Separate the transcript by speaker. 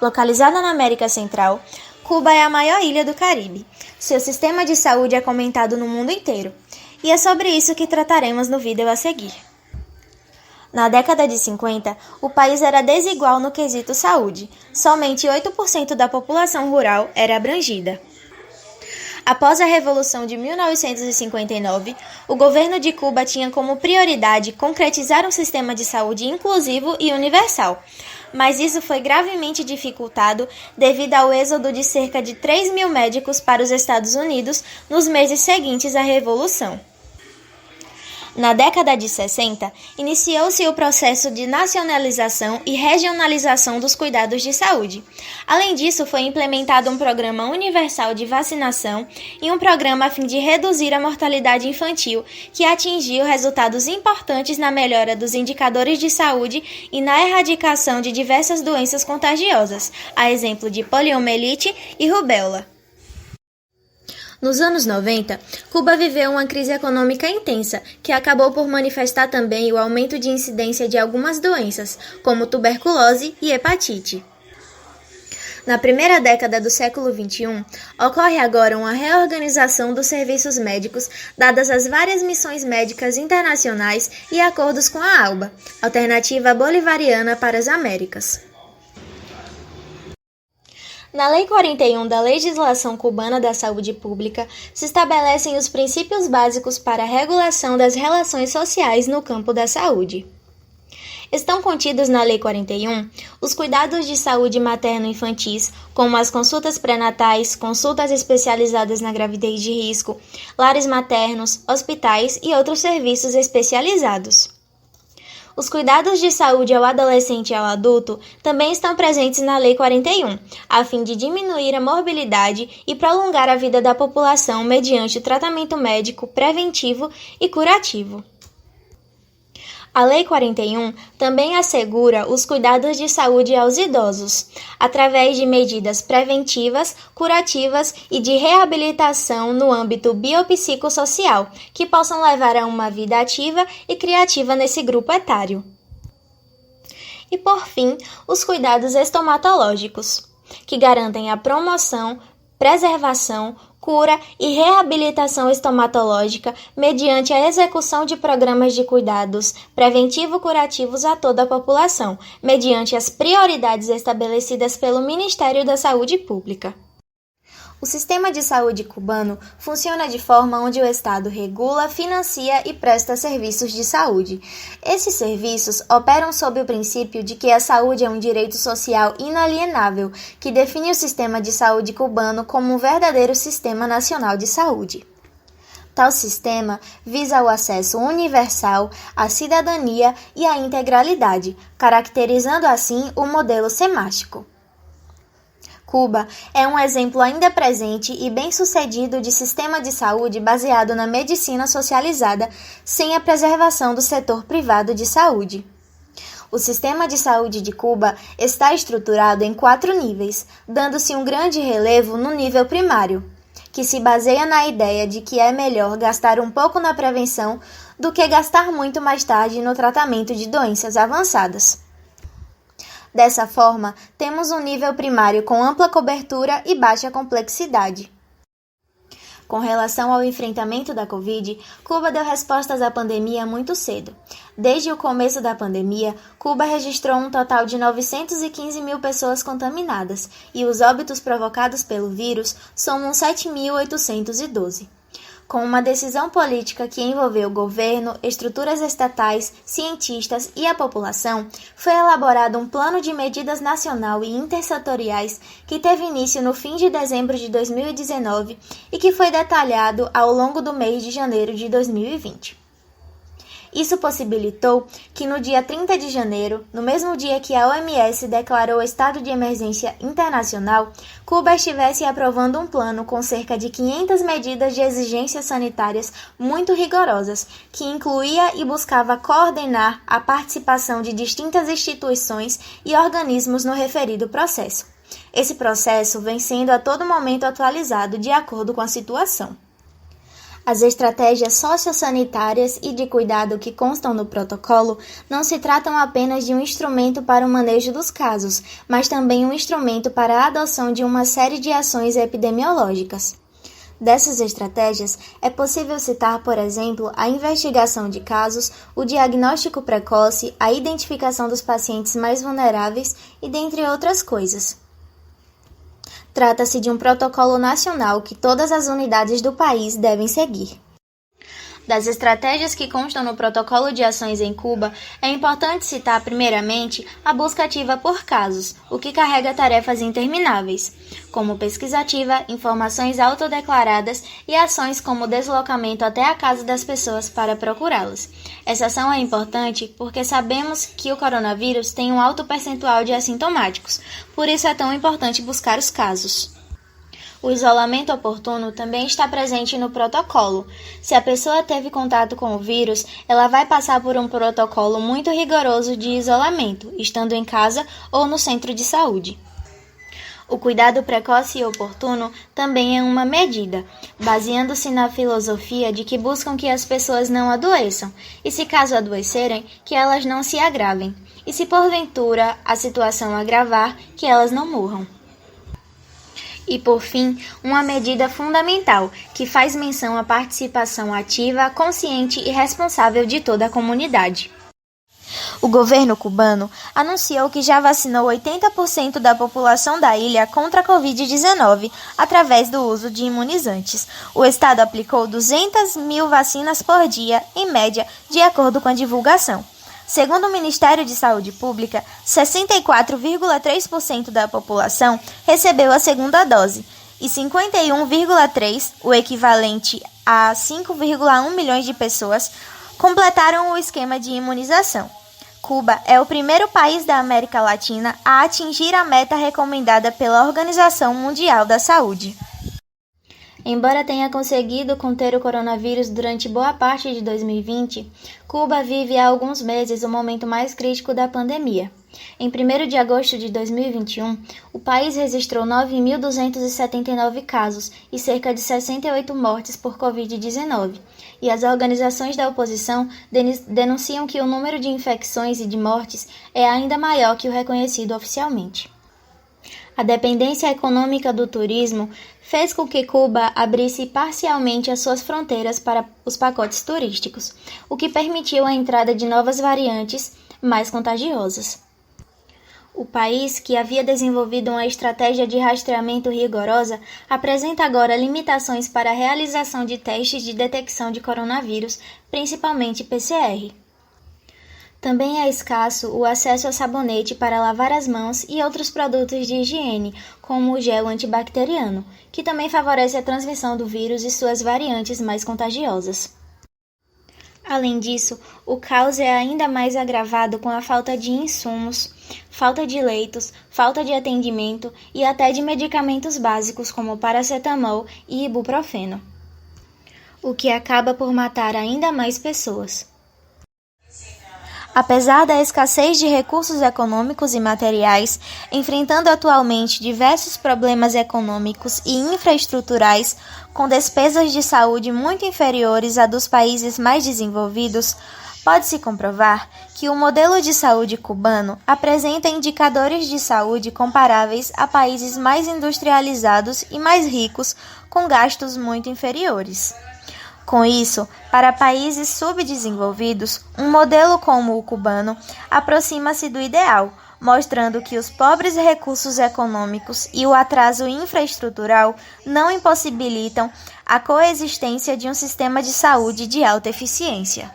Speaker 1: Localizada na América Central, Cuba é a maior ilha do Caribe. Seu sistema de saúde é comentado no mundo inteiro. E é sobre isso que trataremos no vídeo a seguir. Na década de 50, o país era desigual no quesito saúde. Somente 8% da população rural era abrangida. Após a Revolução de 1959, o governo de Cuba tinha como prioridade concretizar um sistema de saúde inclusivo e universal, mas isso foi gravemente dificultado devido ao êxodo de cerca de 3.000 médicos para os Estados Unidos nos meses seguintes à Revolução. Na década de 60, iniciou-se o processo de nacionalização e regionalização dos cuidados de saúde. Além disso, foi implementado um programa universal de vacinação e um programa a fim de reduzir a mortalidade infantil, que atingiu resultados importantes na melhora dos indicadores de saúde e na erradicação de diversas doenças contagiosas, a exemplo de poliomielite e rubéola. Nos anos 90, Cuba viveu uma crise econômica intensa, que acabou por manifestar também o aumento de incidência de algumas doenças, como tuberculose e hepatite. Na primeira década do século XXI, ocorre agora uma reorganização dos serviços médicos, dadas as várias missões médicas internacionais e acordos com a ALBA, Alternativa Bolivariana para as Américas. Na Lei 41 da Legislação Cubana da Saúde Pública, se estabelecem os princípios básicos para a regulação das relações sociais no campo da saúde. Estão contidos na Lei 41 os cuidados de saúde materno-infantis, como as consultas pré-natais, consultas especializadas na gravidez de risco, lares maternos, hospitais e outros serviços especializados. Os cuidados de saúde ao adolescente e ao adulto também estão presentes na Lei 41, a fim de diminuir a morbilidade e prolongar a vida da população mediante tratamento médico preventivo e curativo. A Lei 41 também assegura os cuidados de saúde aos idosos, através de medidas preventivas, curativas e de reabilitação no âmbito biopsicossocial, que possam levar a uma vida ativa e criativa nesse grupo etário. E, por fim, os cuidados estomatológicos, que garantem a promoção, preservação, cura e reabilitação estomatológica mediante a execução de programas de cuidados preventivo-curativos a toda a população, mediante as prioridades estabelecidas pelo Ministério da Saúde Pública. O sistema de saúde cubano funciona de forma onde o Estado regula, financia e presta serviços de saúde. Esses serviços operam sob o princípio de que a saúde é um direito social inalienável, que define o sistema de saúde cubano como um verdadeiro sistema nacional de saúde. Tal sistema visa o acesso universal, à cidadania e à integralidade, caracterizando assim o modelo semástico. Cuba é um exemplo ainda presente e bem-sucedido de sistema de saúde baseado na medicina socializada, sem a preservação do setor privado de saúde. O sistema de saúde de Cuba está estruturado em 4 níveis, dando-se um grande relevo no nível primário, que se baseia na ideia de que é melhor gastar um pouco na prevenção do que gastar muito mais tarde no tratamento de doenças avançadas. Dessa forma, temos um nível primário com ampla cobertura e baixa complexidade. Com relação ao enfrentamento da Covid, Cuba deu respostas à pandemia muito cedo. Desde o começo da pandemia, Cuba registrou um total de 915 mil pessoas contaminadas e os óbitos provocados pelo vírus somam 7.812. Com uma decisão política que envolveu o governo, estruturas estatais, cientistas e a população, foi elaborado um plano de medidas nacional e intersetoriais que teve início no fim de dezembro de 2019 e que foi detalhado ao longo do mês de janeiro de 2020. Isso possibilitou que no dia 30 de janeiro, no mesmo dia que a OMS declarou o estado de emergência internacional, Cuba estivesse aprovando um plano com cerca de 500 medidas de exigências sanitárias muito rigorosas, que incluía e buscava coordenar a participação de distintas instituições e organismos no referido processo. Esse processo vem sendo a todo momento atualizado de acordo com a situação. As estratégias sociossanitárias e de cuidado que constam no protocolo não se tratam apenas de um instrumento para o manejo dos casos, mas também um instrumento para a adoção de uma série de ações epidemiológicas. Dessas estratégias, é possível citar, por exemplo, a investigação de casos, o diagnóstico precoce, a identificação dos pacientes mais vulneráveis e dentre outras coisas. Trata-se de um protocolo nacional que todas as unidades do país devem seguir. Das estratégias que constam no protocolo de ações em Cuba, é importante citar primeiramente a busca ativa por casos, o que carrega tarefas intermináveis, como pesquisa ativa, informações autodeclaradas e ações como o deslocamento até a casa das pessoas para procurá-las. Essa ação é importante porque sabemos que o coronavírus tem um alto percentual de assintomáticos, por isso é tão importante buscar os casos. O isolamento oportuno também está presente no protocolo. Se a pessoa teve contato com o vírus, ela vai passar por um protocolo muito rigoroso de isolamento, estando em casa ou no centro de saúde. O cuidado precoce e oportuno também é uma medida, baseando-se na filosofia de que buscam que as pessoas não adoeçam, e se caso adoecerem, que elas não se agravem, e se porventura a situação agravar, que elas não morram. E, por fim, uma medida fundamental, que faz menção à participação ativa, consciente e responsável de toda a comunidade. O governo cubano anunciou que já vacinou 80% da população da ilha contra a Covid-19 através do uso de imunizantes. O estado aplicou 200 mil vacinas por dia, em média, de acordo com a divulgação. Segundo o Ministério de Saúde Pública, 64,3% da população recebeu a segunda dose e 51,3%, o equivalente a 5,1 milhões de pessoas, completaram o esquema de imunização. Cuba é o primeiro país da América Latina a atingir a meta recomendada pela Organização Mundial da Saúde. Embora tenha conseguido conter o coronavírus durante boa parte de 2020, Cuba vive há alguns meses o momento mais crítico da pandemia. Em 1º de agosto de 2021, o país registrou 9.279 casos e cerca de 68 mortes por Covid-19, e as organizações da oposição denunciam que o número de infecções e de mortes é ainda maior que o reconhecido oficialmente. A dependência econômica do turismo fez com que Cuba abrisse parcialmente as suas fronteiras para os pacotes turísticos, o que permitiu a entrada de novas variantes mais contagiosas. O país, que havia desenvolvido uma estratégia de rastreamento rigorosa, apresenta agora limitações para a realização de testes de detecção de coronavírus, principalmente PCR. Também é escasso o acesso a sabonete para lavar as mãos e outros produtos de higiene, como o gel antibacteriano, que também favorece a transmissão do vírus e suas variantes mais contagiosas. Além disso, o caos é ainda mais agravado com a falta de insumos, falta de leitos, falta de atendimento e até de medicamentos básicos como paracetamol e ibuprofeno, o que acaba por matar ainda mais pessoas. Apesar da escassez de recursos econômicos e materiais, enfrentando atualmente diversos problemas econômicos e infraestruturais, com despesas de saúde muito inferiores à dos países mais desenvolvidos, pode-se comprovar que o modelo de saúde cubano apresenta indicadores de saúde comparáveis a países mais industrializados e mais ricos, com gastos muito inferiores. Com isso, para países subdesenvolvidos, um modelo como o cubano aproxima-se do ideal, mostrando que os pobres recursos econômicos e o atraso infraestrutural não impossibilitam a coexistência de um sistema de saúde de alta eficiência.